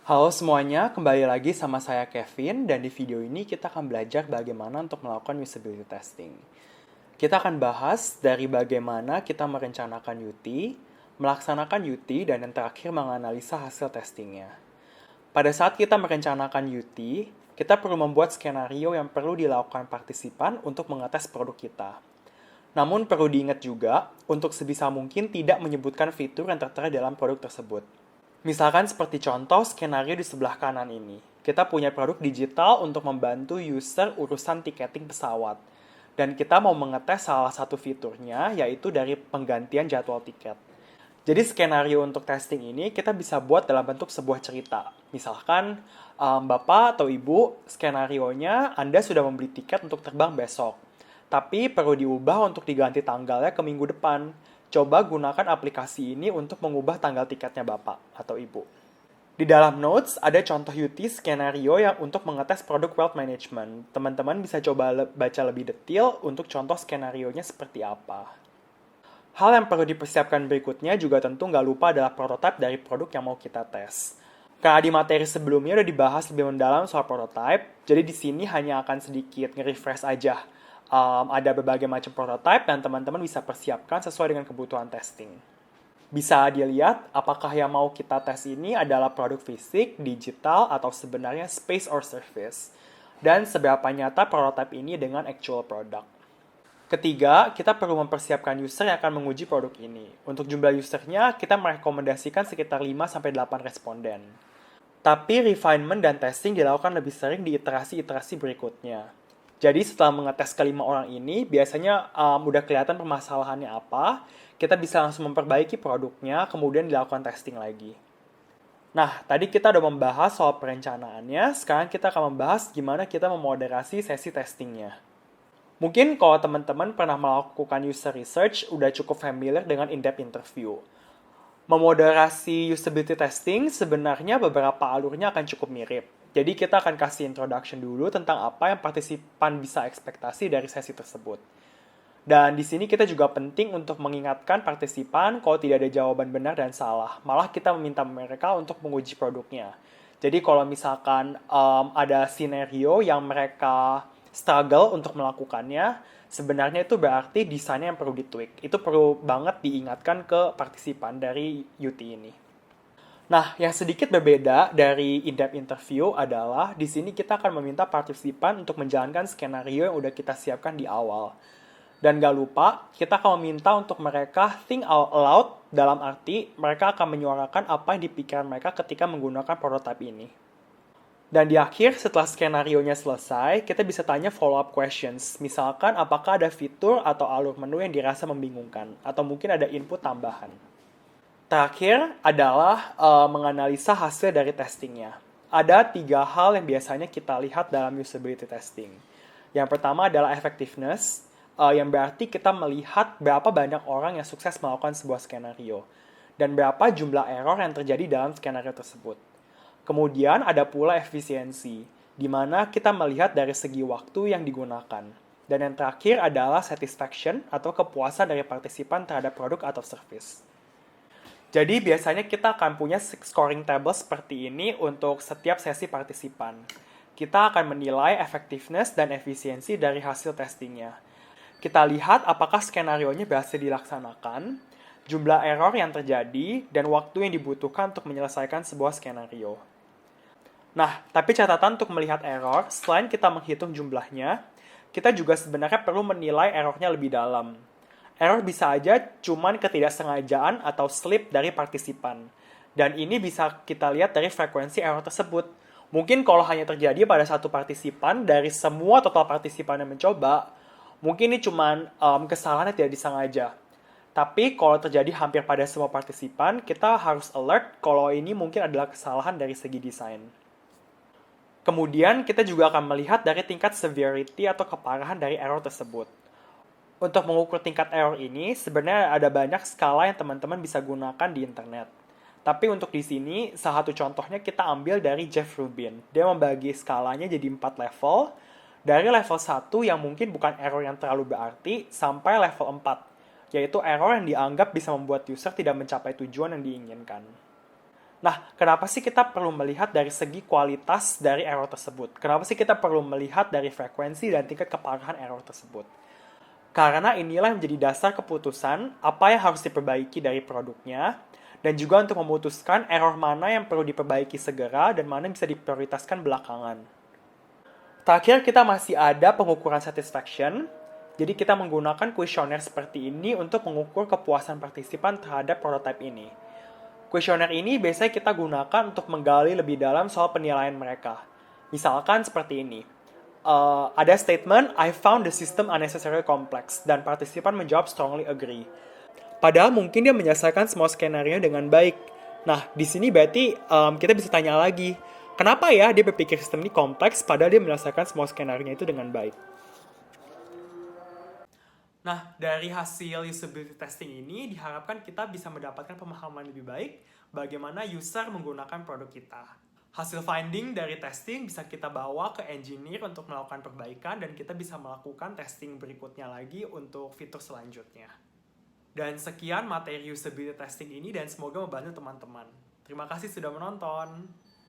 Halo semuanya, kembali lagi sama saya Kevin dan di video ini kita akan belajar bagaimana untuk melakukan usability testing. Kita akan bahas dari bagaimana kita merencanakan UT, melaksanakan UT, dan yang terakhir menganalisa hasil testingnya. Pada saat kita merencanakan UT, kita perlu membuat skenario yang perlu dilakukan partisipan untuk mengetes produk kita. Namun perlu diingat juga, untuk sebisa mungkin tidak menyebutkan fitur yang tertera dalam produk tersebut. Misalkan seperti contoh skenario di sebelah kanan ini. Kita punya produk digital untuk membantu user urusan tiketing pesawat. Dan kita mau mengetes salah satu fiturnya, yaitu dari penggantian jadwal tiket. Jadi skenario untuk testing ini kita bisa buat dalam bentuk sebuah cerita. Misalkan, Bapak atau Ibu, skenarionya Anda sudah membeli tiket untuk terbang besok. Tapi perlu diubah untuk diganti tanggalnya ke minggu depan. Coba gunakan aplikasi ini untuk mengubah tanggal tiketnya Bapak atau Ibu. Di dalam notes ada contoh UT skenario yang untuk mengetes produk wealth management. Teman-teman bisa coba baca lebih detail untuk contoh skenarionya seperti apa. Hal yang perlu dipersiapkan berikutnya juga tentu nggak lupa adalah prototipe dari produk yang mau kita tes. Karena di materi sebelumnya udah dibahas lebih mendalam soal prototype, jadi di sini hanya akan sedikit nge-refresh aja. Ada berbagai macam prototype dan teman-teman bisa persiapkan sesuai dengan kebutuhan testing. Bisa dilihat apakah yang mau kita tes ini adalah produk fisik, digital, atau sebenarnya space or service. Dan seberapa nyata prototype ini dengan actual product. Ketiga, kita perlu mempersiapkan user yang akan menguji produk ini. Untuk jumlah usernya, kita merekomendasikan sekitar 5-8 responden. Tapi refinement dan testing dilakukan lebih sering di iterasi-iterasi berikutnya. Jadi setelah mengetes kelima orang ini, biasanya udah kelihatan permasalahannya apa, kita bisa langsung memperbaiki produknya, kemudian dilakukan testing lagi. Nah, tadi kita udah membahas soal perencanaannya, sekarang kita akan membahas gimana kita memoderasi sesi testingnya. Mungkin kalau teman-teman pernah melakukan user research, udah cukup familiar dengan in-depth interview. Memoderasi usability testing sebenarnya beberapa alurnya akan cukup mirip. Jadi kita akan kasih introduction dulu tentang apa yang partisipan bisa ekspektasi dari sesi tersebut. Dan di sini kita juga penting untuk mengingatkan partisipan kalau tidak ada jawaban benar dan salah. Malah kita meminta mereka untuk menguji produknya. Jadi kalau misalkan ada skenario yang mereka struggle untuk melakukannya, sebenarnya itu berarti desainnya yang perlu ditweak. Itu perlu banget diingatkan ke partisipan dari UT ini. Nah, yang sedikit berbeda dari in-depth interview adalah di sini kita akan meminta partisipan untuk menjalankan skenario yang udah kita siapkan di awal. Dan gak lupa, kita akan meminta untuk mereka think out loud dalam arti mereka akan menyuarakan apa yang dipikirkan mereka ketika menggunakan prototipe ini. Dan di akhir, setelah skenario-nya selesai, kita bisa tanya follow-up questions. Misalkan, apakah ada fitur atau alur menu yang dirasa membingungkan, atau mungkin ada input tambahan. Terakhir adalah menganalisa hasil dari testingnya. Ada 3 hal yang biasanya kita lihat dalam usability testing. Yang pertama adalah effectiveness, yang berarti kita melihat berapa banyak orang yang sukses melakukan sebuah skenario, dan berapa jumlah error yang terjadi dalam skenario tersebut. Kemudian ada pula efisiensi, di mana kita melihat dari segi waktu yang digunakan. Dan yang terakhir adalah satisfaction atau kepuasan dari partisipan terhadap produk atau service. Jadi biasanya kita akan punya scoring table seperti ini untuk setiap sesi partisipan. Kita akan menilai effectiveness dan efisiensi dari hasil testingnya. Kita lihat apakah skenario-nya berhasil dilaksanakan, jumlah error yang terjadi, dan waktu yang dibutuhkan untuk menyelesaikan sebuah skenario. Nah, tapi catatan untuk melihat error, selain kita menghitung jumlahnya, kita juga sebenarnya perlu menilai errornya lebih dalam. Error bisa aja cuman ketidaksengajaan atau slip dari partisipan. Dan ini bisa kita lihat dari frekuensi error tersebut. Mungkin kalau hanya terjadi pada satu partisipan dari semua total partisipan yang mencoba, mungkin ini cuman kesalahan yang tidak disengaja. Tapi kalau terjadi hampir pada semua partisipan, kita harus alert kalau ini mungkin adalah kesalahan dari segi desain. Kemudian kita juga akan melihat dari tingkat severity atau keparahan dari error tersebut. Untuk mengukur tingkat error ini, sebenarnya ada banyak skala yang teman-teman bisa gunakan di internet. Tapi untuk di sini, salah satu contohnya kita ambil dari Jeff Rubin. Dia membagi skalanya jadi 4 level, dari level 1 yang mungkin bukan error yang terlalu berarti, sampai level 4, yaitu error yang dianggap bisa membuat user tidak mencapai tujuan yang diinginkan. Nah, kenapa sih kita perlu melihat dari segi kualitas dari error tersebut? Kenapa sih kita perlu melihat dari frekuensi dan tingkat keparahan error tersebut? Karena inilah yang menjadi dasar keputusan apa yang harus diperbaiki dari produknya, dan juga untuk memutuskan error mana yang perlu diperbaiki segera dan mana yang bisa diprioritaskan belakangan. Terakhir, kita masih ada pengukuran satisfaction. Jadi kita menggunakan kuesioner seperti ini untuk mengukur kepuasan partisipan terhadap prototipe ini. Kuesioner ini biasanya kita gunakan untuk menggali lebih dalam soal penilaian mereka. Misalkan seperti ini. Ada statement, I found the system unnecessarily complex, dan partisipan menjawab strongly agree. Padahal mungkin dia menyelesaikan semua skenario dengan baik. Nah, di sini berarti kita bisa tanya lagi, kenapa ya dia berpikir sistem ini kompleks padahal dia menyelesaikan semua skenario itu dengan baik? Nah, dari hasil usability testing ini diharapkan kita bisa mendapatkan pemahaman lebih baik bagaimana user menggunakan produk kita. Hasil finding dari testing bisa kita bawa ke engineer untuk melakukan perbaikan dan kita bisa melakukan testing berikutnya lagi untuk fitur selanjutnya. Dan sekian materi usability testing ini dan semoga membantu teman-teman. Terima kasih sudah menonton.